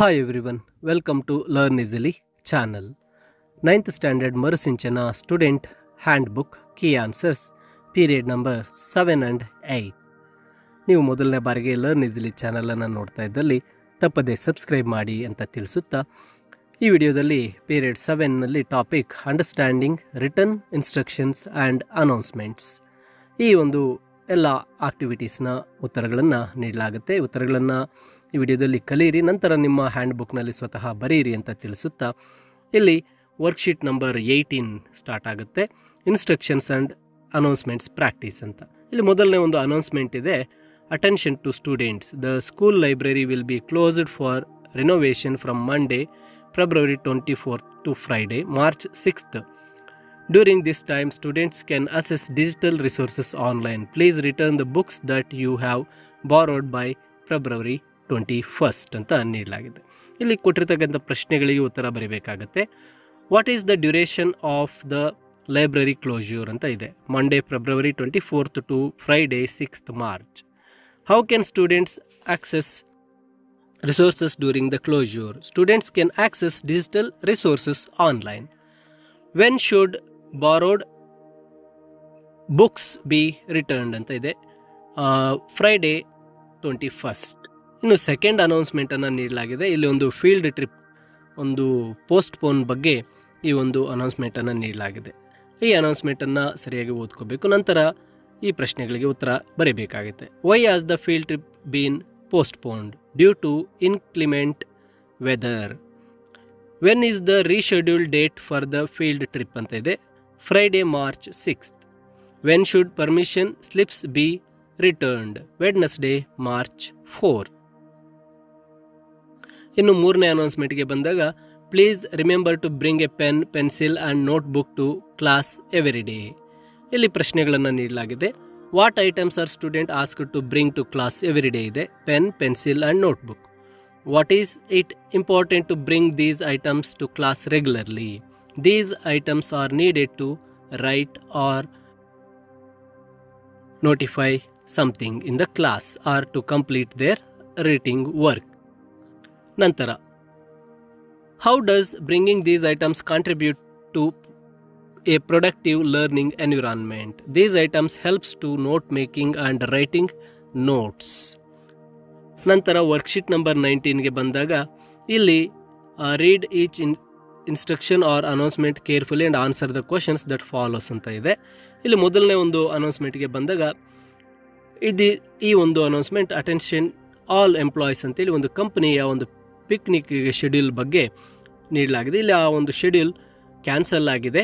Hi everyone, welcome to Learn Easily channel. 9th standard Marusinchana student handbook key answers period number 7 and 8. ನೀವು ಮೊದಲನೇ ಬಾರಿಗೆ learn easily ಚಾನಲನ್ನು ನೋಡ್ತಾ ಇದ್ದಲ್ಲಿ ತಪ್ಪದೆ ಸಬ್ಸ್ಕ್ರೈಬ್ ಮಾಡಿ ಅಂತ ತಿಳಿಸುತ್ತಾ ಈ ವಿಡಿಯೋದಲ್ಲಿ ಪೀರಿಯಡ್ 7ನಲ್ಲಿ topic understanding return instructions and announcements ಈ ಒಂದು ಎಲ್ಲ ಆಕ್ಟಿವಿಟೀಸ್ನ ಉತ್ತರಗಳನ್ನು ನೀಡಲಾಗುತ್ತೆ. ಉತ್ತರಗಳನ್ನು ಈ ವಿಡಿಯೋದಲ್ಲಿ ಕಲಿಯಿರಿ, ನಂತರ ನಿಮ್ಮ ಹ್ಯಾಂಡ್ ಬುಕ್ನಲ್ಲಿ ಸ್ವತಃ ಬರೆಯಿರಿ ಅಂತ ತಿಳಿಸುತ್ತಾ ಇಲ್ಲಿ ವರ್ಕ್ಶೀಟ್ ನಂಬರ್ 18 ಸ್ಟಾರ್ಟ್ ಆಗುತ್ತೆ. ಇನ್ಸ್ಟ್ರಕ್ಷನ್ಸ್ ಆ್ಯಂಡ್ ಅನೌನ್ಸ್ಮೆಂಟ್ಸ್ ಪ್ರಾಕ್ಟೀಸ್ ಅಂತ. ಇಲ್ಲಿ ಮೊದಲನೇ ಒಂದು ಅನೌನ್ಸ್ಮೆಂಟ್ ಇದೆ. Attention to students, the school library will be closed for renovation from Monday February 24th to Friday March 6th. During this time, students can access digital resources online. Please return the books that you have borrowed by February 21st ಅಂತ ನೀಡಲಾಗಿದೆ. ಇಲ್ಲಿ ಕೊಟ್ಟಿರ್ತಕ್ಕಂಥ ಪ್ರಶ್ನೆಗಳಿಗೆ ಉತ್ತರ ಬರೀಬೇಕಾಗತ್ತೆ. What is the duration of the library closure ಅಂತ ಇದೆ. Monday February 24th to Friday 6th March. How can students access resources during the closure? Students can access digital resources online. When should borrowed books be returned ಅಂತ ಇದೆ. Friday 21st. ಇನ್ನು second ಅನೌನ್ಸ್ಮೆಂಟನ್ನು ನೀಡಲಾಗಿದೆ. ಇಲ್ಲಿ ಒಂದು field trip, ಒಂದು postpone ಬಗ್ಗೆ ಈ ಒಂದು ಅನೌನ್ಸ್ಮೆಂಟನ್ನು ನೀಡಲಾಗಿದೆ. ಈ ಅನೌನ್ಸ್ಮೆಂಟನ್ನು ಸರಿಯಾಗಿ ಓದ್ಕೋಬೇಕು, ನಂತರ ಈ ಪ್ರಶ್ನೆಗಳಿಗೆ ಉತ್ತರ ಬರೀಬೇಕಾಗುತ್ತೆ. Why has the field trip been postponed due to inclement weather? When is the rescheduled date for the field trip ಅಂತ ಇದೆ. Friday March 6th. When should permission slips be returned? Wednesday March 4th. ಇನ್ನು ಮೂರನೇ ಅನೌನ್ಸ್ಮೆಂಟ್ಗೆ ಬಂದಾಗ please remember to bring a pen, pencil and notebook to class every day. ಇಲ್ಲಿ ಪ್ರಶ್ನೆಗಳನ್ನು ನೀಡಲಾಗಿದೆ. What items are student asked to bring to class every day ಇದೆ. Pen, pencil and notebook. What is it important to bring these items to class regularly? These items are needed to write or notify something in the class or to complete their writing work. ನಂತರ how does bringing these items contribute to a productive learning environment? These items helps to note making and writing notes. ನಂತರ worksheet number 19ಗೆ ಬಂದಾಗ ಇಲ್ಲಿ read each instruction or announcement carefully and answer the questions that follows ಅಂತ ಇದೆ. ಇಲ್ಲಿ ಮೊದಲನೇ ಒಂದು ಅನೌನ್ಸ್ಮೆಂಟ್ಗೆ ಬಂದಾಗ ಈ ಒಂದು ಅನೌನ್ಸ್ಮೆಂಟ್ ಅಟೆನ್ಷನ್ ಆಲ್ ಎಂಪ್ಲಾಯೀಸ್ ಅಂತೇಳಿ ಒಂದು ಕಂಪನಿಯ ಒಂದು ಪಿಕ್ನಿಕ್ ಶೆಡ್ಯೂಲ್ ಬಗ್ಗೆ ನೀಡಲಾಗಿದೆ. ಇಲ್ಲಿ ಆ ಒಂದು ಶೆಡ್ಯೂಲ್ ಕ್ಯಾನ್ಸಲ್ ಆಗಿದೆ,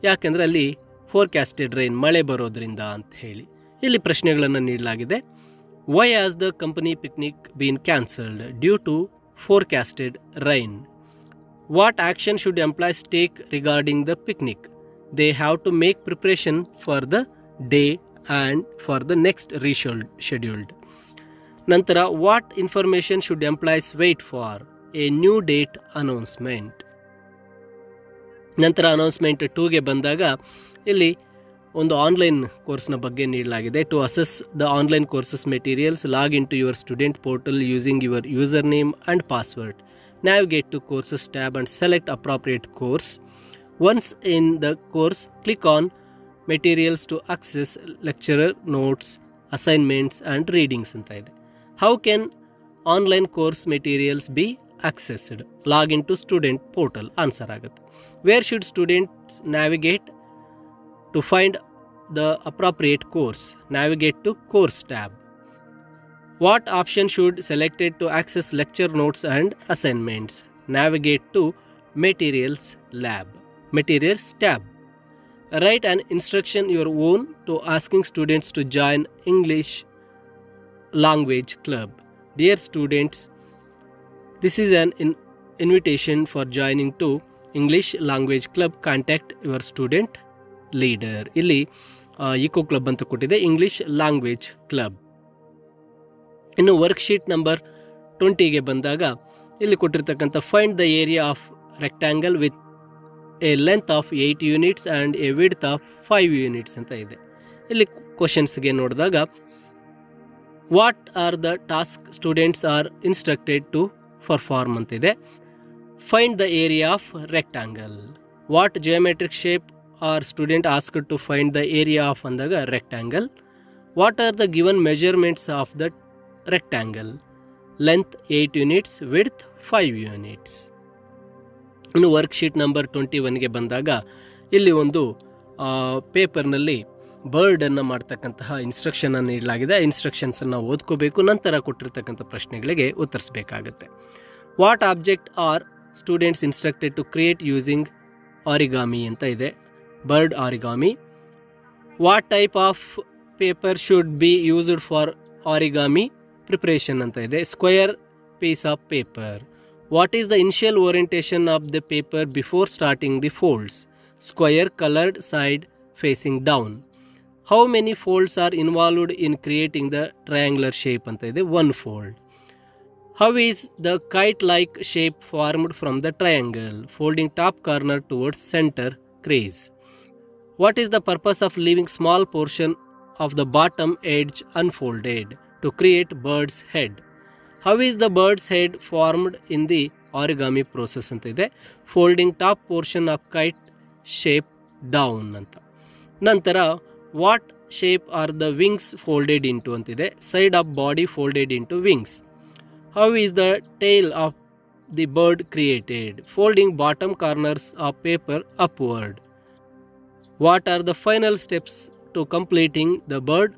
ಯಾಕೆಂದರೆ ಅಲ್ಲಿ ಫೋರ್ಕ್ಯಾಸ್ಟೆಡ್ ರೈನ್, ಮಳೆ ಬರೋದ್ರಿಂದ ಅಂತ ಹೇಳಿ. ಇಲ್ಲಿ ಪ್ರಶ್ನೆಗಳನ್ನು ನೀಡಲಾಗಿದೆ. Why has the company picnic been cancelled? Due to forecasted rain. What action should employees take regarding the picnic? They have to make preparation for the day and for the next rescheduled. ನಂತರ what information should employees wait for? A new date announcement. ನಂತರ announcement 2ಗೆ ಬಂದಾಗ ಇಲ್ಲಿ ಒಂದು online ಕೋರ್ಸ್ನ ಬಗ್ಗೆ ನೀಡಲಾಗಿದೆ. To access the online courses materials, log in to your student portal using your user name and password. Navigate to courses tab and select appropriate course. Once in the course, click on materials to access lecturer notes, assignments and readings ಅಂತ ಇದೆ. How can online course materials be accessed? Log into student portal answer ಆಗುತ್ತೆ. Where should students navigate to find the appropriate course? Navigate to course tab. What option should selected to access lecture notes and assignments? Navigate to materials tab. Write an instruction your own to asking students to join English language club. Dear students, this is an invitation for joining to English language club. Contact your student leader. ಇಲ್ಲಿ eco club ಅಂತ ಕೊಟ್ಟಿದೆ, English language club. ಇನ್ನು worksheet number 20ಗೆ ಬಂದಾಗ ಇಲ್ಲಿ ಕೊಟ್ಟಿರ್ತಕ್ಕಂಥ find the area of rectangle with a length of 8 units and a width of 5 units ಅಂತ ಇದೆ. ಇಲ್ಲಿ ಕ್ವಶನ್ಸ್ಗೆ ನೋಡಿದಾಗ what are the task students are instructed to for form ಅಂತಿದೆ. Find the area of rectangle. What geometric shape are student asked to find the area of ಅಂದಾಗ rectangle. What are the given measurements of the rectangle? Length 8 units, width 5 units. ಇನ್ನು worksheet number 21ಗೆ ಬಂದಾಗ ಇಲ್ಲಿ ಒಂದು ಪೇಪರ್ನಲ್ಲಿ ಬರ್ಡನ್ನು ಮಾಡ್ತಕ್ಕಂತಹ ಇನ್ಸ್ಟ್ರಕ್ಷನನ್ನು ನೀಡಲಾಗಿದೆ. ಇನ್ಸ್ಟ್ರಕ್ಷನ್ಸನ್ನು ಓದ್ಕೋಬೇಕು, ನಂತರ ಕೊಟ್ಟಿರ್ತಕ್ಕಂಥ ಪ್ರಶ್ನೆಗಳಿಗೆ ಉತ್ತರಿಸಬೇಕಾಗುತ್ತೆ. What object are students instructed to create using origami ಅಂತ ಇದೆ, bird origami. What type of paper should be used for origami preparation ಅಂತ ಇದೆ, square piece of paper. What is the initial orientation of the paper before starting the folds? Square coloured side facing down. How many folds are involved in creating the triangular shape ಅಂತ ಇದೆ, 1 fold. How is the kite-like shape formed from the triangle, folding top corner towards center crease? What is the purpose of leaving small portion of the bottom edge unfolded to create bird's head? How is the bird's head formed in the origami process ಅಂತ ಇದೆ, folding top portion of kite shape down ಅಂತ. ನಂತರ what shape are the wings folded into ಅಂತಿದೆ, side of body folded into wings. How is the tail of the bird created? Folding bottom corners of paper upward. What are the final steps to completing the bird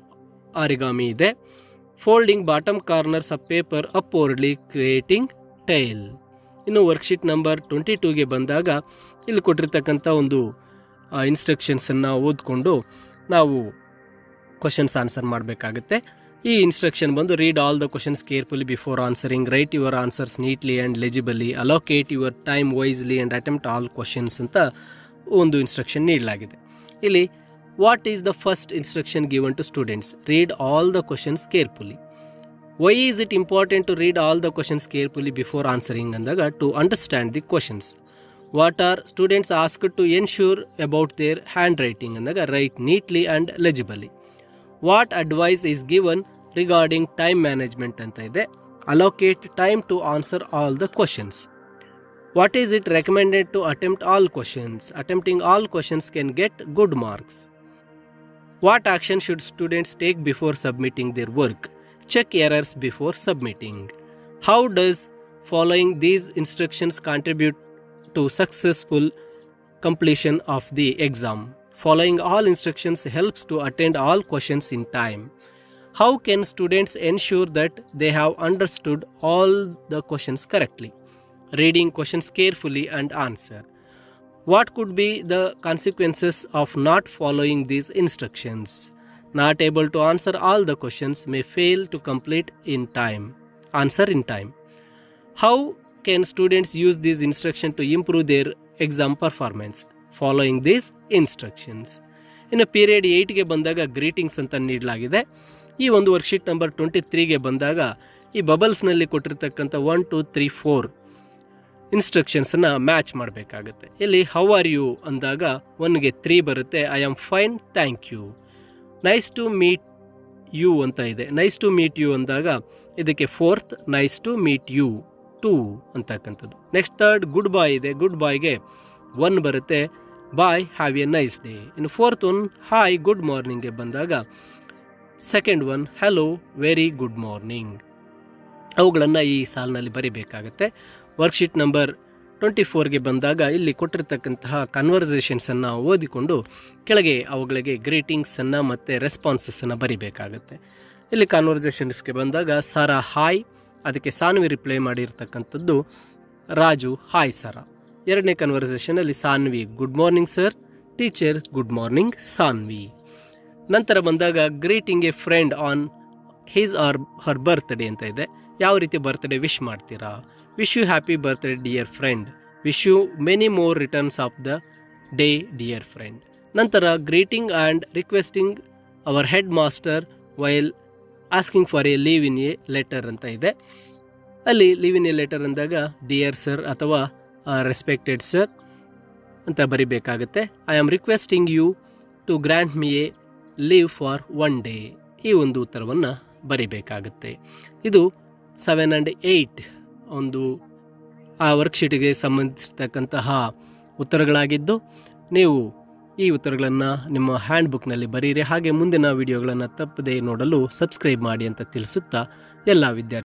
origami ಇದೆ, folding bottom corners of paper upwardly creating tail. ಇನ್ನು worksheet number 22ಗೆ ಬಂದಾಗ ಇಲ್ಲಿ ಕೊಟ್ಟಿರ್ತಕ್ಕಂಥ ಒಂದು ಇನ್ಸ್ಟ್ರಕ್ಷನ್ಸನ್ನು ಓದ್ಕೊಂಡು ನಾವು questions answer ಮಾಡಬೇಕಾಗುತ್ತೆ. ಈ ಇನ್ಸ್ಟ್ರಕ್ಷನ್ ಬಂದು read all the questions carefully before answering, write your answers neatly and legibly, allocate your time wisely and attempt all questions ಅಂತ ಒಂದು ಇನ್ಸ್ಟ್ರಕ್ಷನ್ ನೀಡಲಾಗಿದೆ. ಇಲ್ಲಿ what is the first instruction given to students? Read all the questions carefully. Why is it important to read all the questions carefully before answering ಅಂದಾಗ to understand the questions. What are students asked to ensure about their hand writing ಅಂದಾಗ write neatly and legibly. What advice is given regarding time management ಅಂತ ಇದೆ, allocate time to answer all the questions. What is it recommended to attempt all questions? Attempting all questions can get good marks. What action should students take before submitting their work? Check errors before submitting. How does following these instructions contribute to successful completion of the exam? Following all instructions helps to attend all questions in time. How can students ensure that they have understood all the questions correctly? Reading questions carefully and answer. What could be the consequences of not following these instructions? Not able to answer all the questions may fail to complete in time. Answer in time. How can students use these instructions to improve their exam performance? Following these instructions. ಇನ್ನು period 8ಗೆ ಬಂದಾಗ greetings ಅಂತ ನೀಡಲಾಗಿದೆ. ಈ ಒಂದು worksheet number 23ಗೆ ಬಂದಾಗ ಈ ಬಬಲ್ಸ್ನಲ್ಲಿ ಕೊಟ್ಟಿರ್ತಕ್ಕಂಥ 1 2 3 4 ಇನ್ಸ್ಟ್ರಕ್ಷನ್ಸನ್ನು match ಮಾಡಬೇಕಾಗುತ್ತೆ. ಇಲ್ಲಿ ಹೌ ಆರ್ ಯು ಅಂದಾಗ 1ಗೆ 3 ಬರುತ್ತೆ, I am fine thank you. Nice to meet you ಅಂತ ಇದೆ, ನೈಸ್ ಟು ಮೀಟ್ ಯು ಅಂದಾಗ ಇದಕ್ಕೆ 4th nice to meet you 2 ಅಂತಕ್ಕಂಥದ್ದು. ನೆಕ್ಸ್ಟ್ ಥರ್ಡ್ ಗುಡ್ ಬಾಯ್ ಇದೆ, ಗುಡ್ ಬಾಯ್ಗೆ 1 ಬರುತ್ತೆ, bye have a nice day. ಇನ್ನು 4th ಒನ್ ಹಾಯ್ ಗುಡ್ ಮಾರ್ನಿಂಗ್ಗೆ ಬಂದಾಗ second one hello very good morning. ಅವುಗಳನ್ನು ಈ ಸಾಲಿನಲ್ಲಿ ಬರಿಬೇಕಾಗತ್ತೆ. ವರ್ಕ್ಶೀಟ್ ನಂಬರ್ 24ಗೆ ಬಂದಾಗ ಇಲ್ಲಿ ಕೊಟ್ಟಿರ್ತಕ್ಕಂತಹ ಕನ್ವರ್ಸೇಷನ್ಸನ್ನು ಓದಿಕೊಂಡು ಕೆಳಗೆ ಅವುಗಳಿಗೆ ಗ್ರೀಟಿಂಗ್ಸನ್ನು ಮತ್ತು ರೆಸ್ಪಾನ್ಸಸ್ಸನ್ನು ಬರಿಬೇಕಾಗತ್ತೆ. ಇಲ್ಲಿ ಕನ್ವರ್ಸೇಷನ್ಸ್ಗೆ ಬಂದಾಗ ಸಾರಾ ಹಾಯ್, ಅದಕ್ಕೆ ಸಾನ್ವಿ ರಿಪ್ಲೈ ಮಾಡಿರ್ತಕ್ಕಂಥದ್ದು ರಾಜು ಹಾಯ್ ಸರ. ಎರಡನೇ ಕನ್ವರ್ಸೇಷನಲ್ಲಿ Saanvi good morning sir, teacher good morning Saanvi. ನಂತರ ಬಂದಾಗ greeting a friend on his or her birthday ಅಂತ ಇದೆ, ಯಾವ ರೀತಿ ಬರ್ತ್ಡೇ ವಿಶ್ ಮಾಡ್ತೀರಾ? Wish you happy birthday dear friend, wish you many more returns of the day dear friend. ನಂತರ greeting and requesting our headmaster while asking for a leave in a letter ಅಂತ ಇದೆ. ಅಲ್ಲಿ leave in a letter ಅಂದಾಗ dear sir ಅಥವಾ respected sir ಅಂತ ಬರಿಬೇಕಾಗುತ್ತೆ. I am requesting you to grant me a leave for 1 day. ಈ ಒಂದು ಉತ್ತರವನ್ನು ಬರಿಬೇಕಾಗುತ್ತೆ. ಇದು 7 and 8 ಒಂದು ಆ ವರ್ಕ್ಶೀಟಿಗೆ ಸಂಬಂಧಿಸಿರ್ತಕ್ಕಂತಹ ಉತ್ತರಗಳಾಗಿದ್ದು, ನೀವು ಈ ಉತ್ತರಗಳನ್ನು ನಿಮ್ಮ ಹ್ಯಾಂಡ್ ಬುಕ್ನಲ್ಲಿ ಬರೀರಿ. ಹಾಗೆ ಮುಂದಿನ ವಿಡಿಯೋಗಳನ್ನು ತಪ್ಪದೇ ನೋಡಲು ಸಬ್ಸ್ಕ್ರೈಬ್ ಮಾಡಿ ಅಂತ ತಿಳಿಸುತ್ತಾ ಎಲ್ಲ ವಿದ್ಯಾರ್ಥಿ